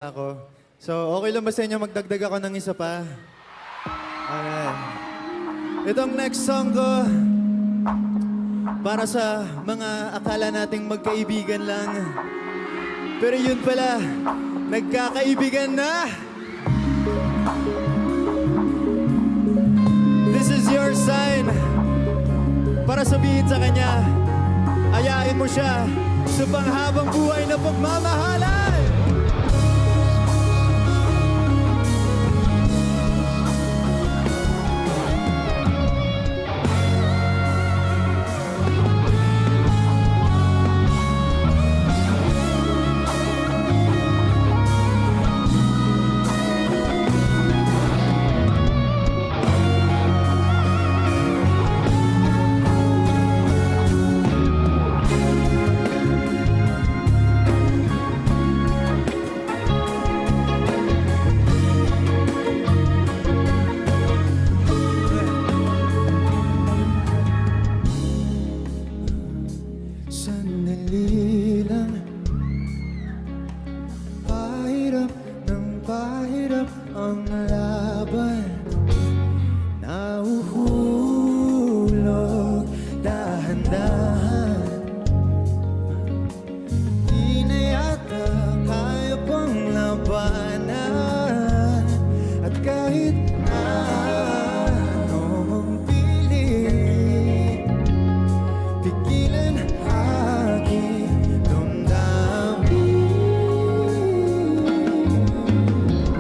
Ako. So, okay lang ba sa inyo magdagdag ako ng isa pa? Alright. Itong next song ko, para sa mga akala nating magkaibigan lang. Pero yun pala, nagkakaibigan na! This is your sign para sabihin sa kanya, ayain mo siya sa panghabang buhay na pagmamahalan! Sandali lang, pahirap ng pahirap ang laban. Nahuhulog dahan-dahan. Di na yata kaya pang labanan. At kahit anong pilit, pigilan aking damdamin.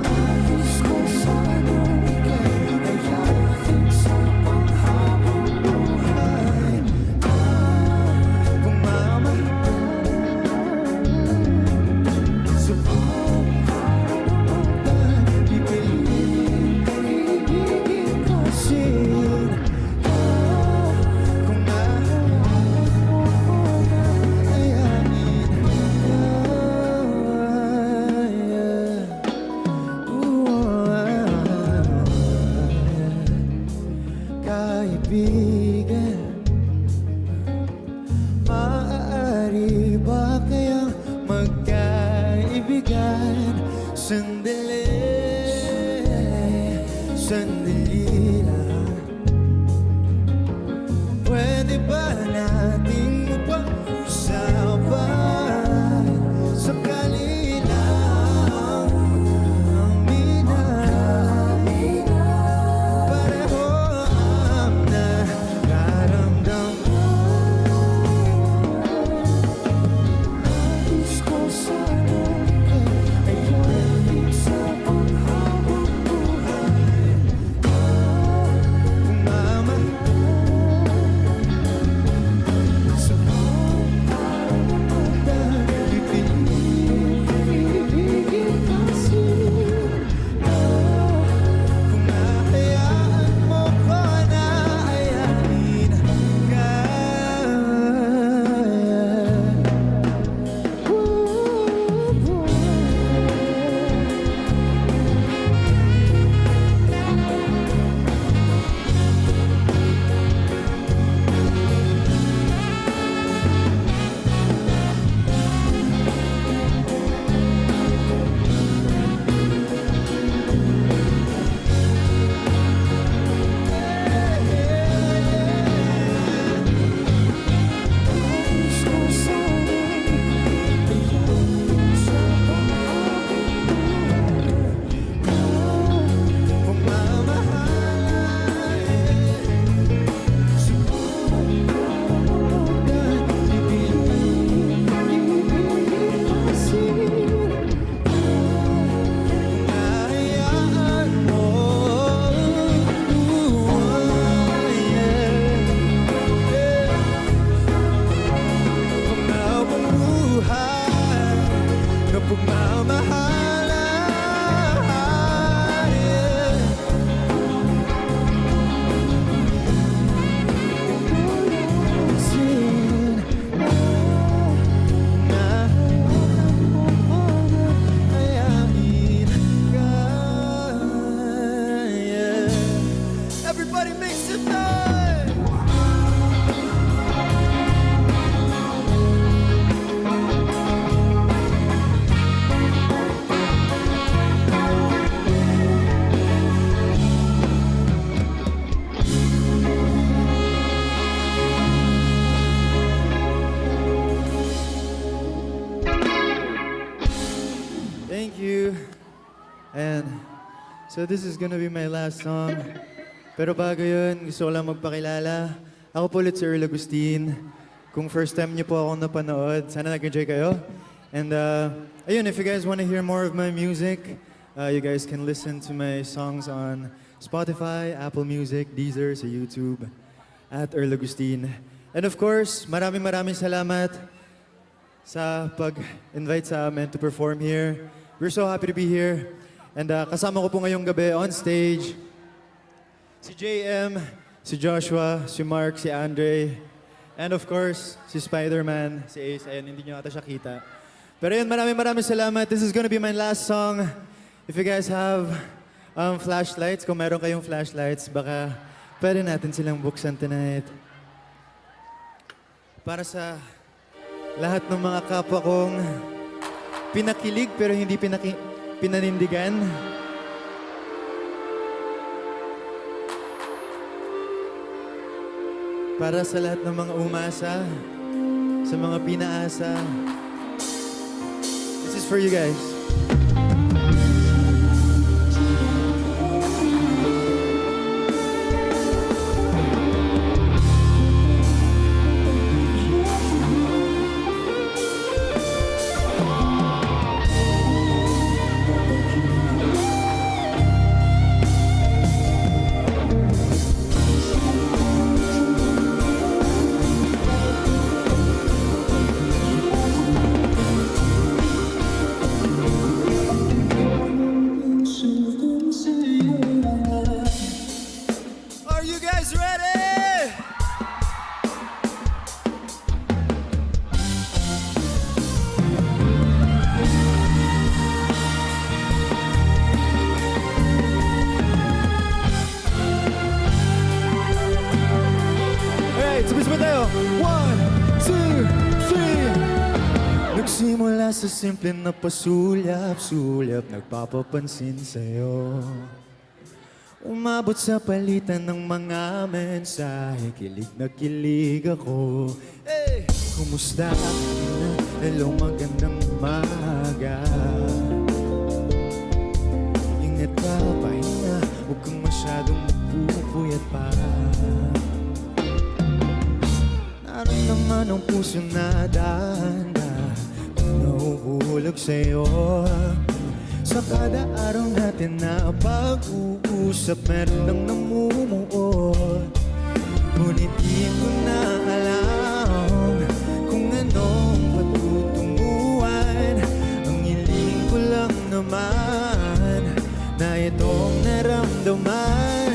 Nais ko sanang ika'y ayahin sa panghabang buhay na pumamahal sa pagkakataon. Pipiliin kaibigan kasin ka kung ayain kaibigan. Maaari ba kayang magkaibigan? Sandali, sandali lang. Pwede ba nating pag-usapan? Sakali lang ang minahal. Pareho ang nararamdaman. Nais ko sanang ika'y ayahin sa panghabang buhay na Thank you. And so this is gonna be my last song. Pero bago yun, gusto ko lang magpakilala. Ako po ulit si Earl Agustin. Kung first time niyo po ako napanood, sana nag-enjoy kayo. And ayun, if you guys want to hear more of my music, you guys can listen to my songs on Spotify, Apple Music, Deezer, sa YouTube, at Earl Agustin. And of course, maraming salamat sa pag-invite sa amin to perform here. We're so happy to be here. And kasama ko po ngayong gabi on stage, si JM, si Joshua, si Mark, si Andre, and of course, si Spider-Man, si Ace. Ayan, hindi nyo ata siya kita. Pero yun, maraming salamat. This is gonna be my last song. If you guys have flashlights, kung meron kayong flashlights, baka pwede natin silang buksan tonight. Para sa lahat ng mga kapwa kong pinakilig pero hindi pinanindigan. Para sa lahat ng mga umasa, sa mga pinaasa. This is for you guys. Are you guys ready? Alright, sabay tayo. 1, 2, 3. Nagsimula sa simple na pasulyap-sulyap, nagpapapansin sa'yo. Umabot sa palitan ng mga mensahe, kilig na kilig ako. Hey! Kumusta? Hello, magandang umaga. Ingat ka, pahinga, huwag kang masyadong magpupuyat pa. Naramdaman ang puso na dahan-dahan, nahuhulog sa'yo. Sa kada araw natin na pag-uusap, meron lang namumuot. Ngunit di ko na alam kung anong patutunguhan. Ang hiling ko lang naman na itong naramdaman.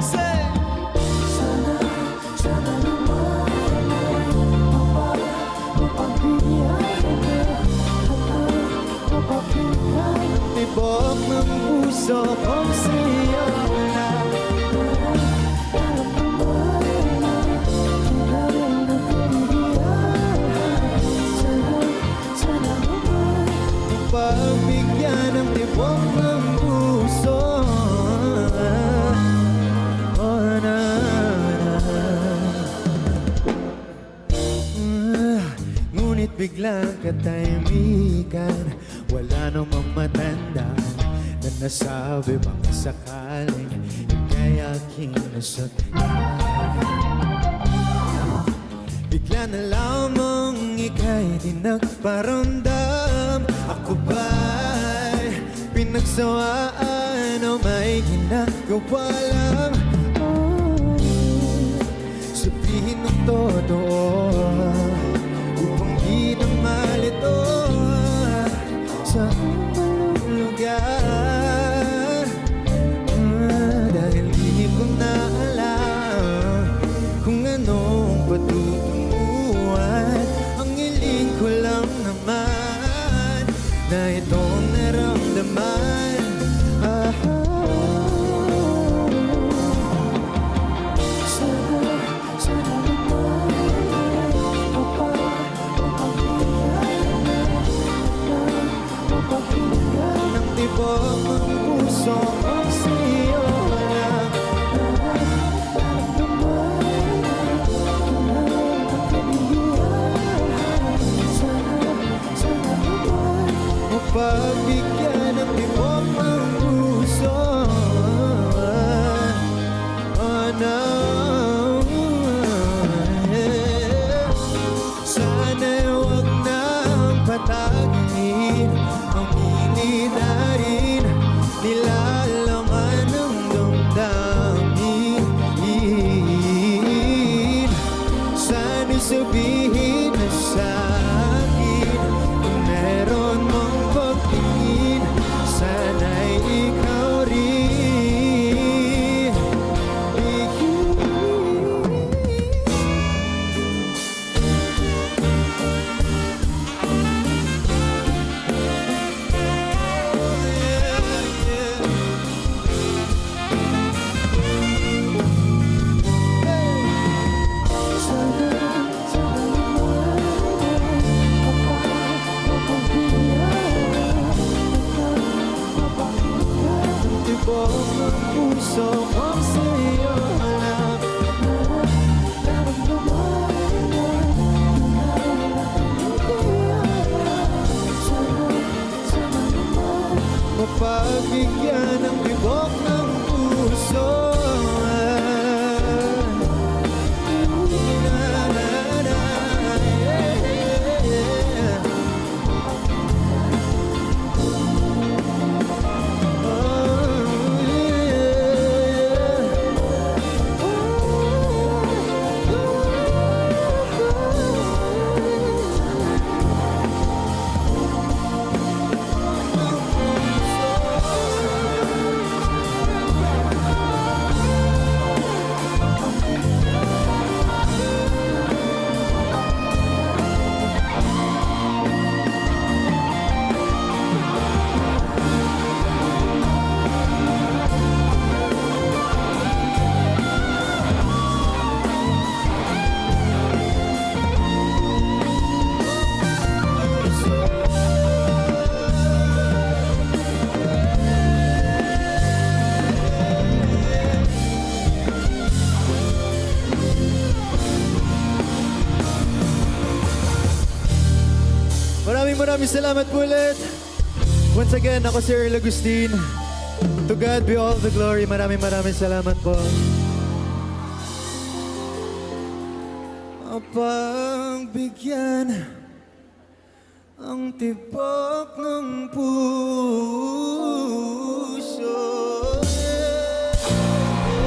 Say! Sana naman tibok ng puso kong sa'yo na. Pagbigyan ng tibok ng puso. Oh, na. Ngunit biglang katahimikan, wala namang matandaan na nasabi baka sakaling ika'y aking nasaktan. Bigla na lamang ika'y di nagparamdam. Ako ba'y pinagsawaan o may ginagawa lang? Sabihin ng totoo upang di na malito sa anong lugar. Dahil di ko na alam kung anong patutunguhan. Ang hiling ko lang naman na itong naramdaman. Sana naman ng tibok ang puso kong sa'yo lang. Sana Mapagbigyan ng tibok ng puso. Sana'y huwag nang patagalin. Mamili na rin, nilalaman ng damdamin. Sana'y sabihin na sa'kin kung meron mong pagtingin. Sana'y ikaw rin. Tibok ng puso kong sa'yo hanap. Mapagbigyan ng tibok ng puso. Maraming salamat po ulit. Once again, ako si Earl Agustin. To God be all the glory. Maraming salamat po. Mapagbigyan ang tibok ng puso.